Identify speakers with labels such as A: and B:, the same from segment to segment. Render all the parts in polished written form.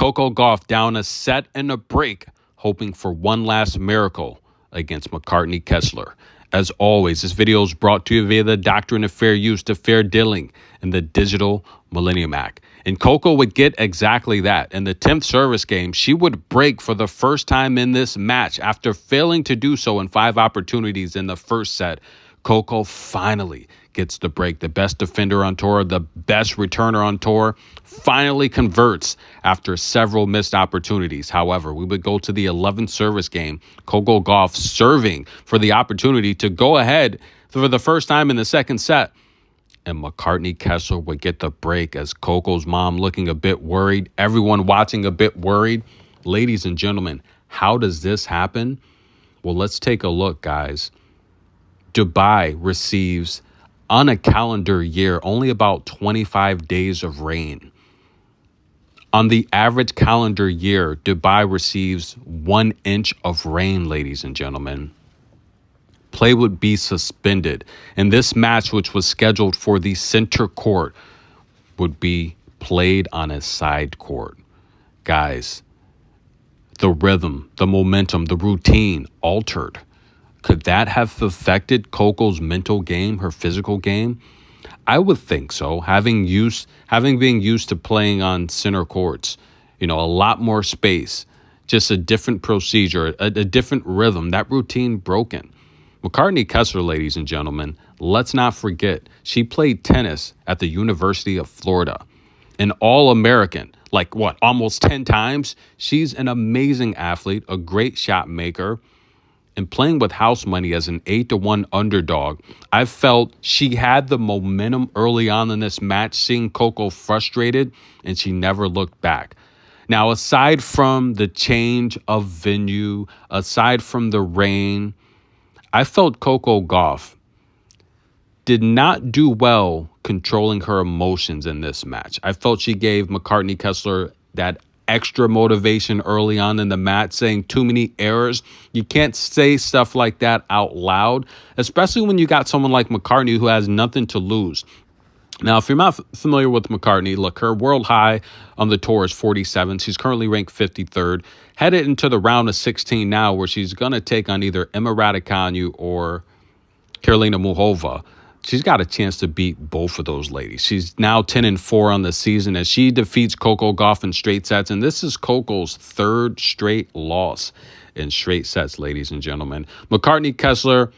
A: Coco Gauff down a set and a break, hoping for one last miracle against McCartney Kessler. As always, this video is brought to you via the Doctrine of Fair Use to Fair Dealing and the Digital Millennium Act. And Coco would get exactly that. In the 10th service game, she would break for the first time in this match after failing to do so in 5 opportunities in the first set. Coco finally gets the break. The best defender on tour, the best returner on tour, finally converts after several missed opportunities. However, we would go to the 11th service game. Coco Gauff serving for the opportunity to go ahead for the first time in the second set. And McCartney Kessler would get the break as Coco's mom looking a bit worried, everyone watching a bit worried. Ladies and gentlemen, how does this happen? Well, let's take a look, guys. Dubai receives, on a calendar year, only about 25 days of rain. On the average calendar year, Dubai receives 1 inch of rain, ladies and gentlemen. Play would be suspended, and this match, which was scheduled for the center court, would be played on a side court. Guys, the rhythm, the momentum, the routine altered. Could that have affected Coco's mental game, her physical game? I would think so. Having been used to playing on center courts, a lot more space, just a different procedure, a different rhythm, that routine broken. McCartney Kessler, ladies and gentlemen, let's not forget, she played tennis at the University of Florida. An All-American, almost 10 times. She's an amazing athlete, a great shot maker. And playing with house money as an 8-1 underdog, I felt she had the momentum early on in this match, seeing Coco frustrated, and she never looked back. Now, aside from the change of venue, aside from the rain, I felt Coco Gauff did not do well controlling her emotions in this match. I felt she gave McCartney Kessler that extra motivation early on in the match, saying too many errors. You can't say stuff like that out loud, especially when you got someone like McCartney who has nothing to lose. Now, if you're not familiar with McCartney, look, her world high on the tour is 47. She's currently ranked 53rd, headed into the round of 16 now, where she's going to take on either Emma Raducanu or Karolina Muchova. She's got a chance to beat both of those ladies. She's now 10-4 on the season as she defeats Coco Gauff in straight sets. And this is Coco's 3rd straight loss in straight sets, ladies and gentlemen. McCartney Kessler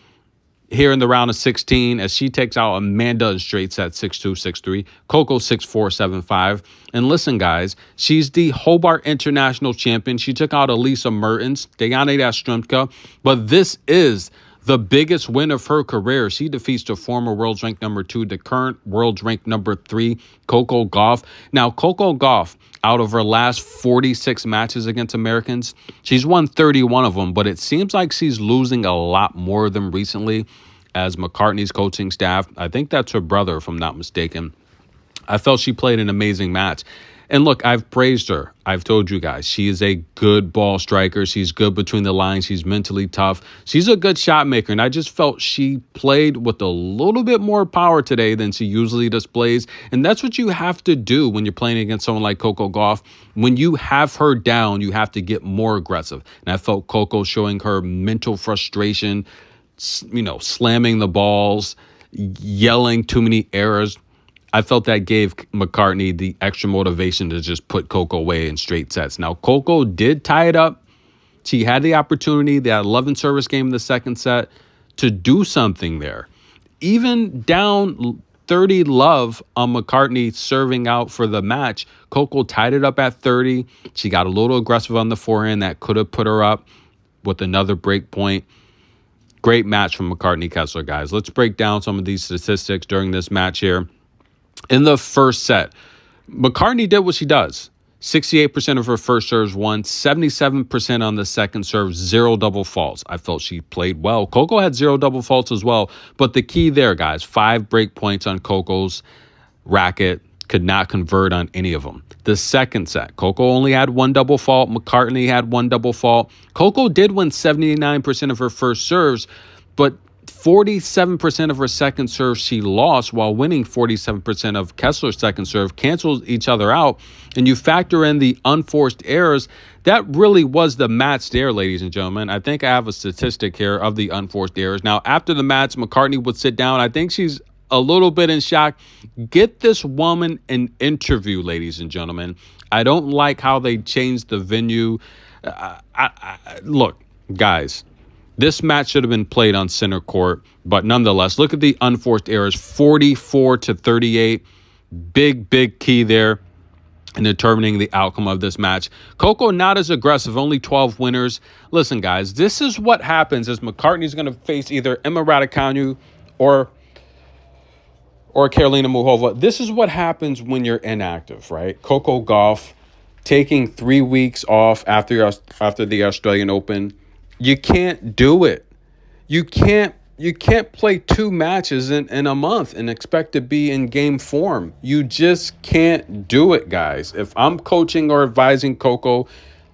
A: here in the round of 16 as she takes out Amanda in straight sets 6-2, 6-3. Coco 6-4, 7-5. And listen, guys, she's the Hobart International Champion. She took out Elisa Mertens, Diana Yastremska. But this is the biggest win of her career. She defeats the former world's ranked number 2, the current world's ranked number 3, Coco Gauff. Now, Coco Gauff, out of her last 46 matches against Americans, she's won 31 of them, but it seems like she's losing a lot more of them recently as McCartney's coaching staff. I think that's her brother, if I'm not mistaken. I felt she played an amazing match. And look, I've praised her. I've told you guys, she is a good ball striker. She's good between the lines. She's mentally tough. She's a good shot maker. And I just felt she played with a little bit more power today than she usually displays. And that's what you have to do when you're playing against someone like Coco Gauff. When you have her down, you have to get more aggressive. And I felt Coco showing her mental frustration, slamming the balls, yelling too many errors. I felt that gave McCartney the extra motivation to just put Coco away in straight sets. Now, Coco did tie it up. She had the opportunity, that 11th service game in the second set, to do something there. Even down 30 love on McCartney serving out for the match, Coco tied it up at 30. She got a little aggressive on the forehand that could have put her up with another break point. Great match from McCartney Kessler, guys. Let's break down some of these statistics during this match here. In the first set, McCartney did what she does. 68% of her first serves won, 77% on the second serve, 0 double faults. I felt she played well. Coco had 0 double faults as well. But the key there, guys, 5 break points on Coco's racket, could not convert on any of them. The second set, Coco only had 1 double fault. McCartney had 1 double fault. Coco did win 79% of her first serves, but 47% of her second serve she lost while winning 47% of Kessler's second serve, cancels each other out, and you factor in the unforced errors, that really was the match there, ladies and gentlemen. I think I have a statistic here of the unforced errors. Now, after the match, McCartney would sit down. I think she's a little bit in shock. Get this woman an interview, ladies and gentlemen. I don't like how they changed the venue. Look, guys, this match should have been played on center court, but nonetheless, look at the unforced errors, 44-38. Big key there in determining the outcome of this match. Coco not as aggressive, only 12 winners. Listen, guys, this is what happens as McCartney's going to face either Emma Raducanu or Karolina Muchova. This is what happens when you're inactive, right? Coco Gauff taking 3 weeks off after the Australian Open. You can't do it. You can't play 2 matches in a month and expect to be in game form. You just can't do it, guys. If I'm coaching or advising Coco,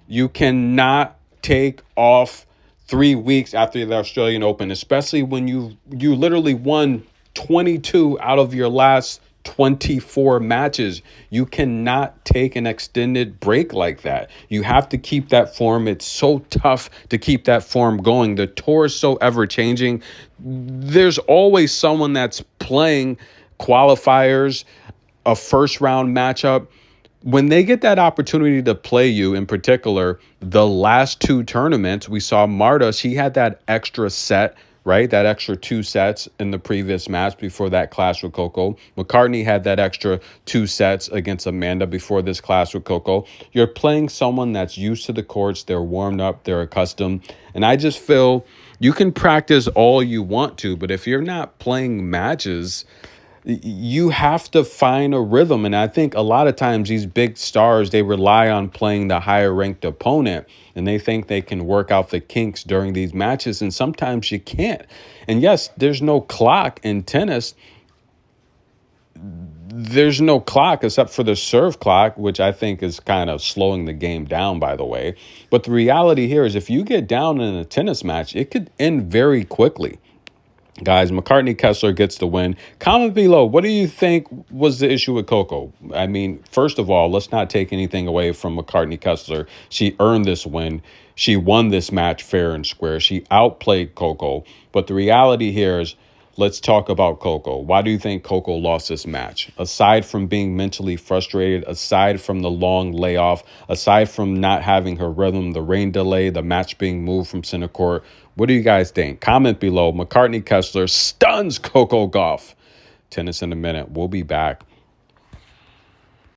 A: you cannot take off 3 weeks after the Australian Open, especially when you literally won 22 out of your last 24 matches. You cannot take an extended break like that. You have to keep that form. It's so tough to keep that form going. The tour is so ever changing. There's always someone that's playing qualifiers, a first round matchup. When they get that opportunity to play you, in particular, the last 2 tournaments, we saw Marta, she had that extra set, right? That extra 2 sets in the previous match before that clash with Coco. McCartney had that extra 2 sets against Amanda before this clash with Coco. You're playing someone that's used to the courts. They're warmed up. They're accustomed. And I just feel you can practice all you want to, but if you're not playing matches, you have to find a rhythm. And I think a lot of times these big stars, they rely on playing the higher ranked opponent, and they think they can work out the kinks during these matches. And sometimes you can't. And yes, there's no clock in tennis. There's no clock except for the serve clock, which I think is kind of slowing the game down, by the way. But the reality here is if you get down in a tennis match, it could end very quickly. Guys, McCartney Kessler gets the win. Comment below, what do you think was the issue with Coco? I mean, first of all, let's not take anything away from McCartney Kessler. She earned this win. She won this match fair and square. She outplayed Coco. But the reality here is, let's talk about Coco. Why do you think Coco lost this match? Aside from being mentally frustrated, aside from the long layoff, aside from not having her rhythm, the rain delay, the match being moved from center court, what do you guys think? Comment below. McCartney Kessler stuns Coco Gauff. Tennis in a minute. We'll be back.